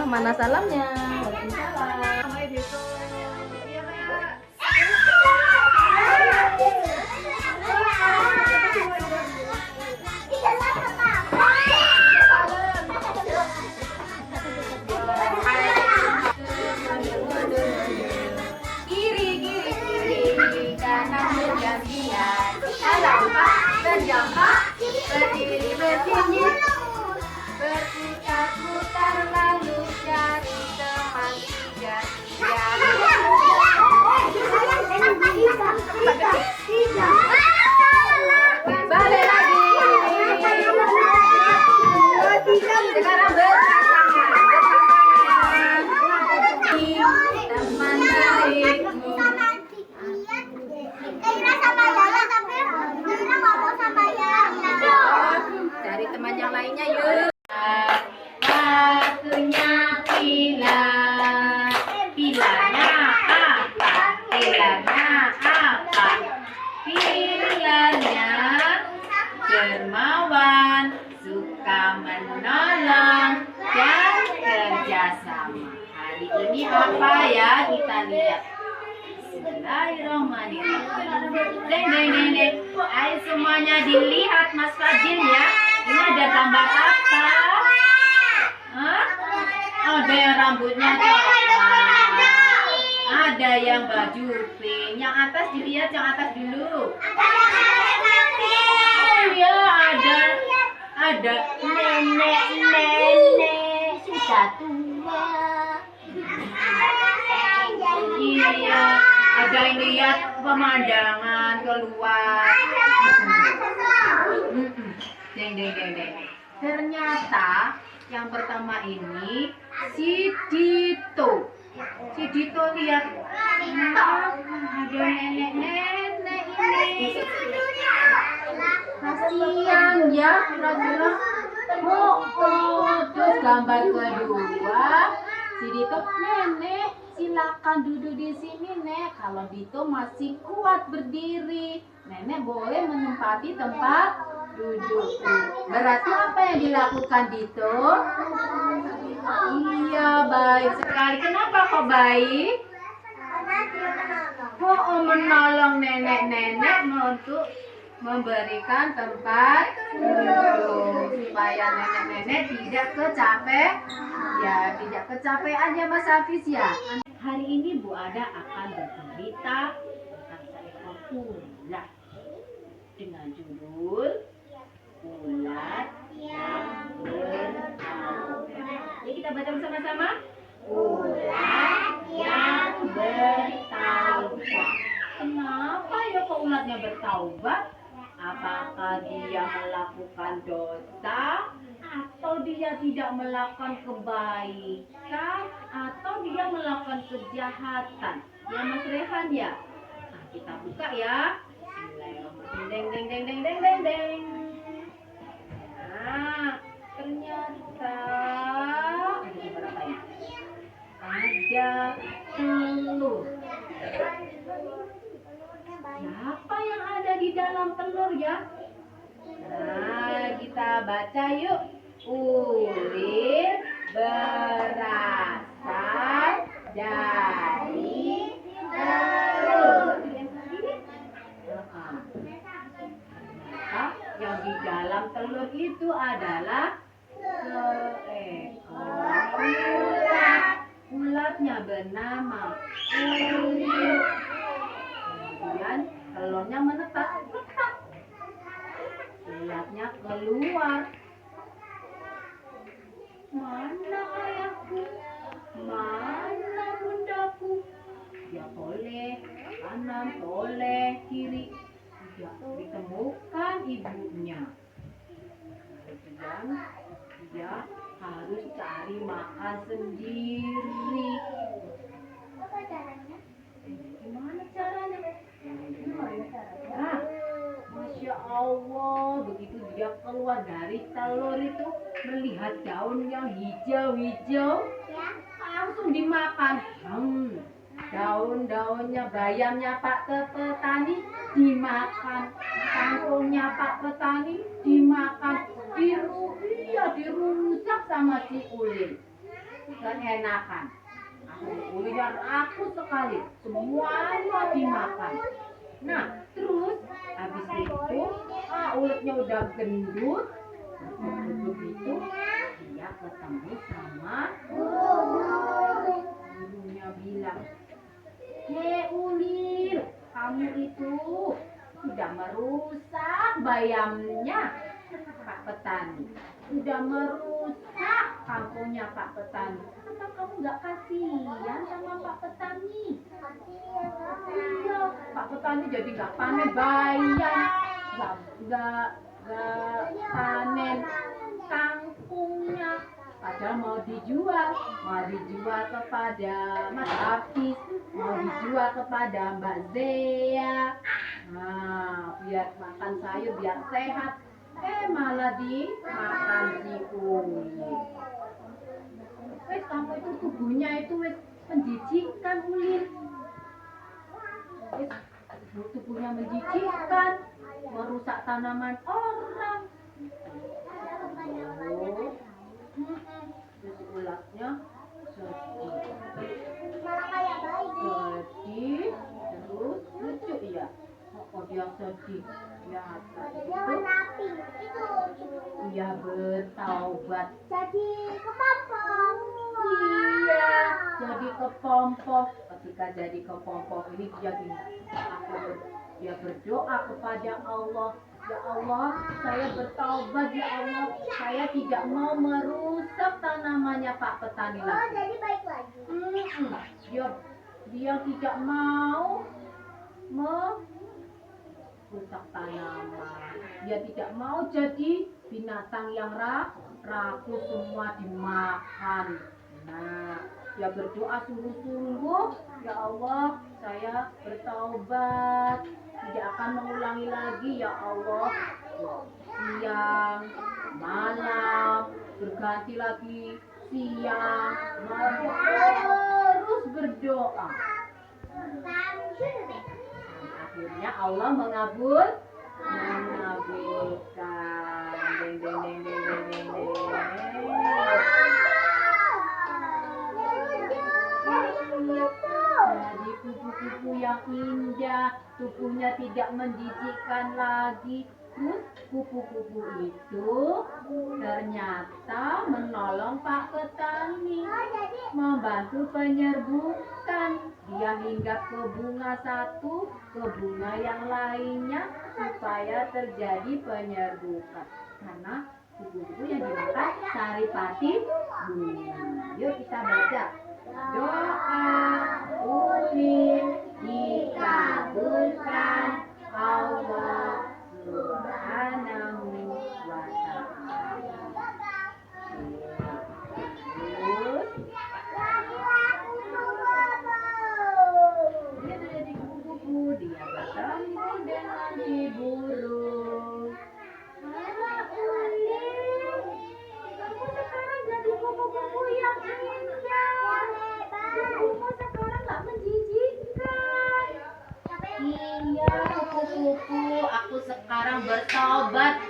Mana salamnya? Waalaikumsalam. Sampai besok. Iya, Kak. Kiri, kiri, kiri, kanan bergantian. Lampak berjampak, berdiri berdiri, berputar-putar lalu cari teman tiga. Balik lagi. Sekarang berpasangan, teman baikmu. Cari teman yang lainnya yuk. Waktunya pilar. Pilarnya apa? Pilarnya apa? Pilarnya dermawan, suka menolong dan kerjasama. Hari ini apa ya, kita lihat. Bismillahirrahmanirrahim. Deng deng deng deng. Ayo semuanya dilihat Mas Fadil ya. Ini ada gambar apa? Hah? Ada yang rambutnya coklat. Ada yang baju pink. Yang atas dilihat, yang atas dulu. Oh ya, ada nenek sudah tua. Iya, ada yang lihat pemandangan keluar. Deng deng deng deng. Ternyata yang pertama ini si Dito. Si Dito lihat ada nenek-nenek ini. Kasihan ya, kira-kira. Terus gambar kedua, si Dito, nenek silakan duduk di sini, Nek. Kalau Dito masih kuat berdiri, nenek boleh menempati tempat duduk. Berarti apa yang dilakukan Dito? Iya, baik sekali. Kenapa kok baik? Oh, menolong nenek-nenek untuk memberikan tempat duduk supaya nenek-nenek tidak tidak kecapean ya Mas Hafiz ya. Hari ini Bu Ada akan bercerita tentang seekor ulat dengan judul Ulat yang bertaubat. Yuk kita baca bersama-sama. Ulat yang bertaubat. Kenapa ya kok ulatnya bertaubat? Apakah dia melakukan dosa? Atau dia tidak melakukan kebaikan? Atau dia melakukan kejahatan? Ya Mas Rehan ya? Nah, kita buka ya. Bismillahirrahmanirrahim. Deng deng deng deng deng deng deng. Nah, ternyata ada berapa ya? Ada telur. Siapa yang ada di dalam telur ya? Nah, kita baca yuk. Ulir berasal dari telur. Yang di dalam telur itu adalah seekor ulat. Ulatnya bernama ulir. Kemudian telurnya menetas. Ulatnya keluar. Mana ayahku? Mana bundaku? Dia toleh kanan, toleh kiri. Tidak ditemukan ibunya. Kemudian dia harus cari makan sendiri. Gimana caranya? Nah, Masya Allah, begitu dia keluar dari telur itu, melihat daun yang hijau-hijau, langsung dimakan. Daun-daunnya, bayamnya Pak Petani dimakan, kangkungnya Pak Petani dimakan, dirusak sama si ulir. keenakan. Kulitnya rapuh sekali, semuanya dimakan. Nah, terus habis itu uletnya udah gendut. Begitu dia ketemu sama gurunya bilang, "Hei ulir, kamu itu sudah merusak bayamnya Pak Petani. Sudah merusak kampungnya Pak Petani. Apa kamu nggak kasihan sama Pak Petani?" Iya, Pak Petani jadi nggak panen bayam, nggak panen kangkungnya. Padahal mau dijual kepada Mas Hafiz, mau dijual kepada Mbak Zea. Nah, biar makan sayur biar sehat. Malah dimakan si ulir. Wes kamu itu tubuhnya itu wes menjijikkan ulir. Wes tubuhnya menjijikkan, merusak tanaman orang. Terus ulatnya sedih, terus lucu ya. Kok dia sedih? Ya, dia bertaubat. Jadi kepompong. Iya, jadi kepompong. Ketika jadi kepompong ini dia berdoa kepada Allah. Ya Allah, saya bertaubat ya Allah. Saya tidak mau merusak tanamannya Pak Petani lagi. Oh, jadi baik lagi. Dia tidak mau merusak tanaman. Dia tidak mau jadi binatang yang rapuh semua dimakan. Nah, dia berdoa sungguh-sungguh, ya Allah, saya bertaubat, tidak akan mengulangi lagi ya Allah. Siang, malam, berganti lagi siang, malam, terus berdoa. Akhirnya Allah mengabulkan. Deng, deng, deng, deng, deng, deng, deng. Jadi kupu-kupu yang indah, tubuhnya tidak menjijikkan lagi. Terus kupu-kupu itu ternyata menolong Pak Petani, membantu penyerbukan. Dia hinggap ke bunga satu, ke bunga yang lainnya supaya terjadi penyerbukan. Karena kupu-kupu yang dimakan saripati bunga. Yuk kita baca. Doa ulir dikabulkan Allah Subhanahu wa ta'ala. Terus dia jadi kupu-kupu, dia bertemu dengan si burung. Ulir, kamu sekarang jadi kupu-kupu yang indah. Kupu-kupu sekarang gak menjijikkan. Iya kupu-kupu, aku sekarang bertobat.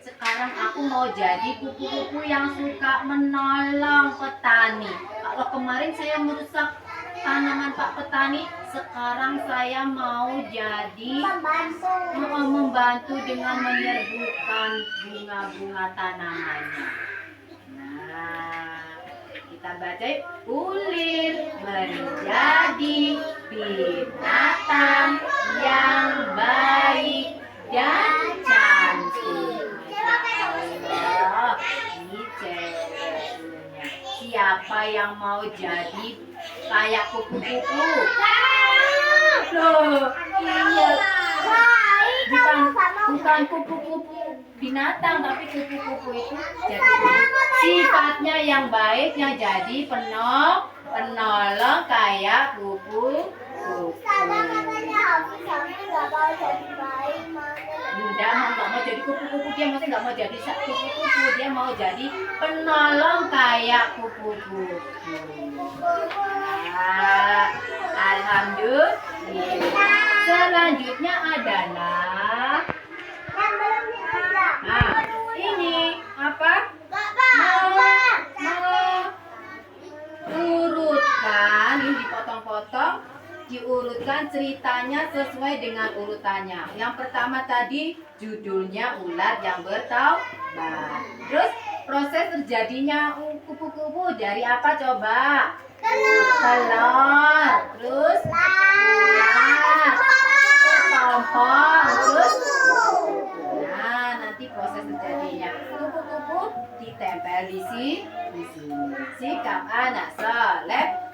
Sekarang aku mau jadi kupu-kupu yang suka menolong petani. Kalau kemarin saya merusak tanaman Pak Petani, sekarang saya mau jadi membantu dengan menyerbukan bunga-bunga tanamannya. Nah, kita baca, ulir menjadi binatang yang baik dan cantik. Allah, ini ceweknya. Siapa yang mau jadi kayak kupu-kupu? Loh, iya. Bukan kupu-kupu binatang, tapi kupu-kupu itu jadi sifatnya yang baik, yang jadi penolong kayak kupu-kupu. Bunda nggak mau jadi kupu-kupu, dia masih nggak mau jadi kupu-kupu, dia mau jadi penolong kayak kupu-kupu. Nah, alhamdulillah. Selanjutnya adalah ini apa? diurutkan ceritanya sesuai dengan urutannya. Yang pertama tadi judulnya ulat yang bertaubat. Terus proses terjadinya kupu-kupu dari apa coba? Telur. Terus ulat. Kepompong. Terus nah, nanti proses terjadinya kupu-kupu ditempel di sini. Sikap anak soleh.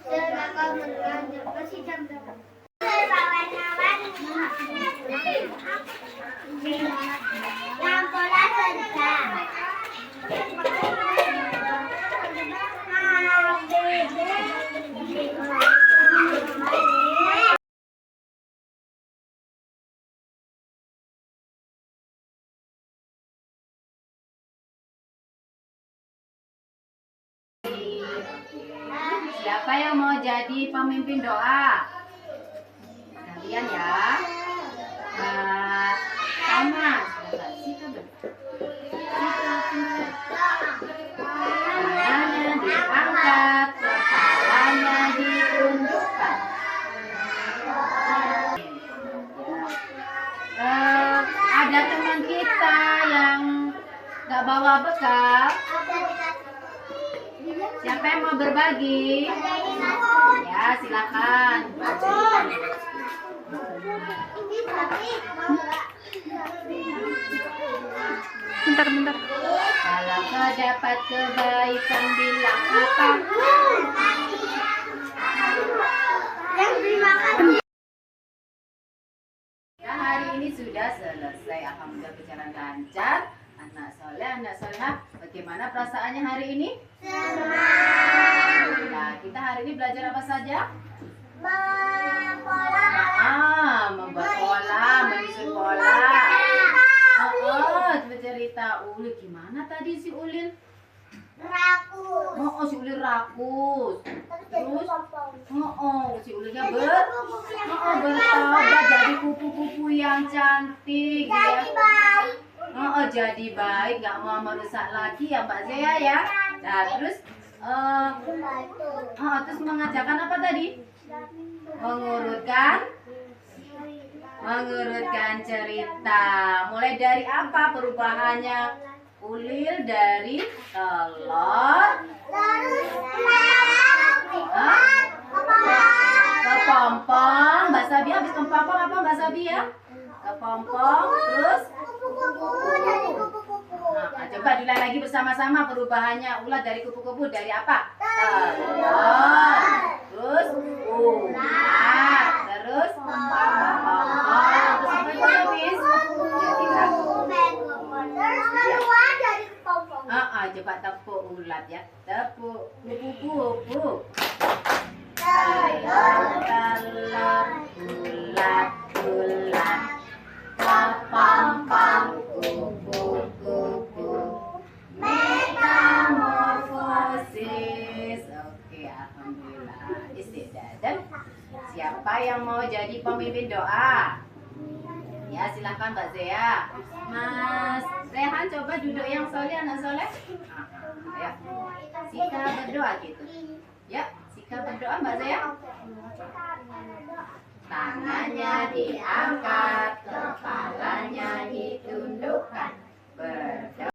Siapa yang mau jadi pemimpin doa? Kalian ya. Thomas. Tangannya diangkat, kepalanya ditundukkan. Ada teman kita yang gak bawa bekal. Siapa yang mau berbagi? Ya, silakan. Bentar. Kalau kau dapat kebaikan bilang apa? Nah, hari ini sudah selesai. Alhamdulillah berjalan lancar. Anak soleh, bagaimana perasaannya hari ini? Senang. Nah, kita hari ini belajar apa saja? Membuat pola, menyusun pola. Bercerita. Ulil gimana tadi si Ulil? Rakus. Si Ulil rakus. Terus, si Ulilnya bertobat jadi kupu-kupu yang cantik ya. Jadi baik, nggak mau merusak lagi ya Mbak Zea ya. Nah, terus terus mengajarkan apa tadi? Mengurutkan cerita. Mulai dari apa perubahannya? Ulil dari telur kepompong. Mbak Sabi habis kepompong apa Mbak Sabi ya? Kepompong terus coba dilihat lagi bersama-sama perubahannya. Ulat dari kupu-kupu dari apa? Telur. Terus ulat. Terus kepompong. Terus apa itu habis? Jadi ragu. Coba tepuk ulat ya. Tepuk kupu-kupu. Telur, ulat, kepompong, kupu-kupu, metamorfosis. Oke, alhamdulillah. Istidadah. Siapa yang mau jadi pemimpin doa? Ya, silahkan Mbak Zea. Mas Rehan coba duduk yang soleh, anak soleh. Ya. Sika berdoa gitu. Ya, Sika berdoa Mbak Zea. Tangannya diangkat, kepalanya ditundukkan. Berdoa.